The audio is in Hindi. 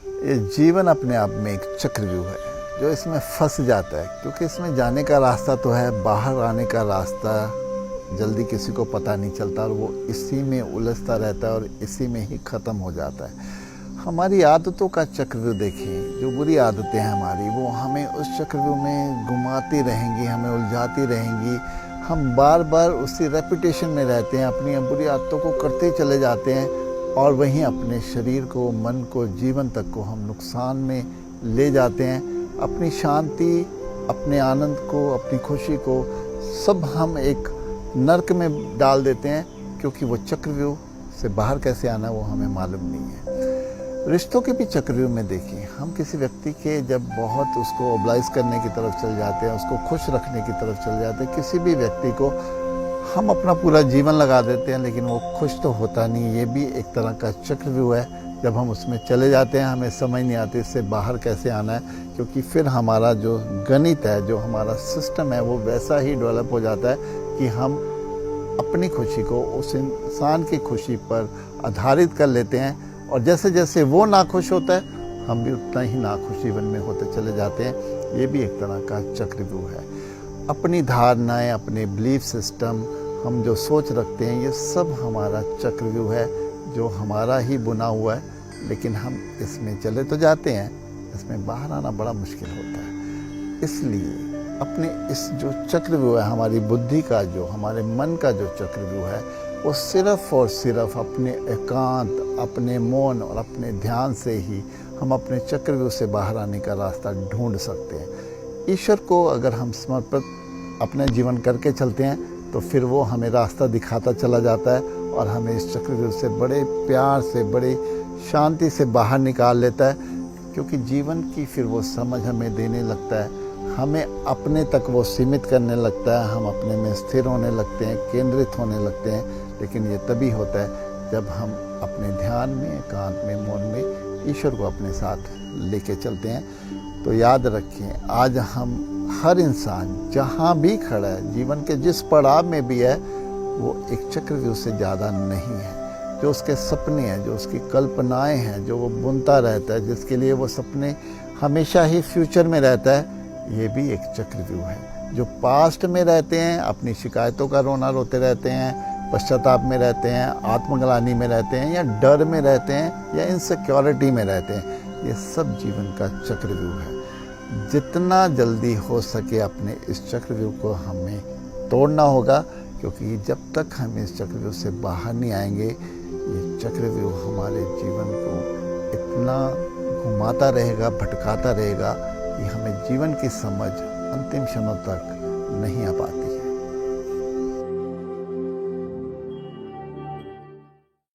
ये जीवन अपने आप में एक चक्रव्यूह है जो इसमें फंस जाता है, क्योंकि इसमें जाने का रास्ता तो है, बाहर आने का रास्ता जल्दी किसी को पता नहीं चलता और वो इसी में उलझता रहता है और इसी में ही ख़त्म हो जाता है। हमारी आदतों का चक्रव्यूह देखिए, जो बुरी आदतें हैं हमारी, वो हमें उस चक्रव्यूह में घुमाती रहेंगी, हमें उलझाती रहेंगी। हम बार बार उसी रेपिटेशन में रहते हैं, अपनी बुरी आदतों को करते चले जाते हैं और वहीं अपने शरीर को, मन को, जीवन तक को हम नुकसान में ले जाते हैं। अपनी शांति, अपने आनंद को, अपनी खुशी को सब हम एक नर्क में डाल देते हैं, क्योंकि वो चक्रव्यूह से बाहर कैसे आना वो हमें मालूम नहीं है। रिश्तों के भी चक्रव्यूह में देखिए, हम किसी व्यक्ति के जब बहुत उसको ओब्लाइज करने की तरफ चल जाते हैं, उसको खुश रखने की तरफ चल जाते हैं, किसी भी व्यक्ति को हम अपना पूरा जीवन लगा देते हैं, लेकिन वो खुश तो होता नहीं। ये भी एक तरह का चक्रव्यूह है। जब हम उसमें चले जाते हैं, हमें समझ नहीं आती इससे बाहर कैसे आना है, क्योंकि फिर हमारा जो गणित है, जो हमारा सिस्टम है, वो वैसा ही डेवलप हो जाता है कि हम अपनी खुशी को उस इंसान की खुशी पर आधारित कर लेते हैं, और जैसे जैसे वो नाखुश होता है हम भी उतना ही नाखुश जीवन में होते चले जाते हैं। ये भी एक तरह का चक्रव्यूह है। अपनी धारणाएं, अपने बिलीफ सिस्टम, हम जो सोच रखते हैं, ये सब हमारा चक्रव्यूह है जो हमारा ही बुना हुआ है, लेकिन हम इसमें चले तो जाते हैं, इसमें बाहर आना बड़ा मुश्किल होता है। इसलिए अपने इस जो चक्रव्यूह है, हमारी बुद्धि का, जो हमारे मन का जो चक्रव्यूह है, वो सिर्फ और सिर्फ अपने एकांत, अपने मौन और अपने ध्यान से ही हम अपने चक्रव्यूह से बाहर आने का रास्ता ढूंढ सकते हैं। ईश्वर को अगर हम समर्पित अपने जीवन करके चलते हैं तो फिर वो हमें रास्ता दिखाता चला जाता है और हमें इस चक्रव्यूह से बड़े प्यार से, बड़े शांति से बाहर निकाल लेता है, क्योंकि जीवन की फिर वो समझ हमें देने लगता है, हमें अपने तक वो सीमित करने लगता है, हम अपने में स्थिर होने लगते हैं, केंद्रित होने लगते हैं। लेकिन ये तभी होता है जब हम अपने ध्यान में, एकांत में, मौन में ईश्वर को अपने साथ लेके चलते हैं। तो याद रखिए, आज हम हर इंसान जहाँ भी खड़ा है, जीवन के जिस पड़ाव में भी है, वो एक चक्रव्यूह से ज़्यादा नहीं है। जो उसके सपने हैं, जो उसकी कल्पनाएं हैं, जो वो बुनता रहता है, जिसके लिए वो सपने हमेशा ही फ्यूचर में रहता है, ये भी एक चक्रव्यूह है। जो पास्ट में रहते हैं, अपनी शिकायतों का रोना रोते रहते हैं, पश्चाताप में रहते हैं, आत्मग्लानि में रहते हैं, या डर में रहते हैं, या इनसिक्योरिटी में रहते हैं, ये सब जीवन का चक्रव्यूह है। जितना जल्दी हो सके अपने इस चक्रव्यूह को हमें तोड़ना होगा, क्योंकि जब तक हम इस चक्रव्यूह से बाहर नहीं आएंगे, ये चक्रव्यूह हमारे जीवन को इतना घुमाता रहेगा, भटकाता रहेगा कि हमें जीवन की समझ अंतिम क्षणों तक नहीं आ पाती।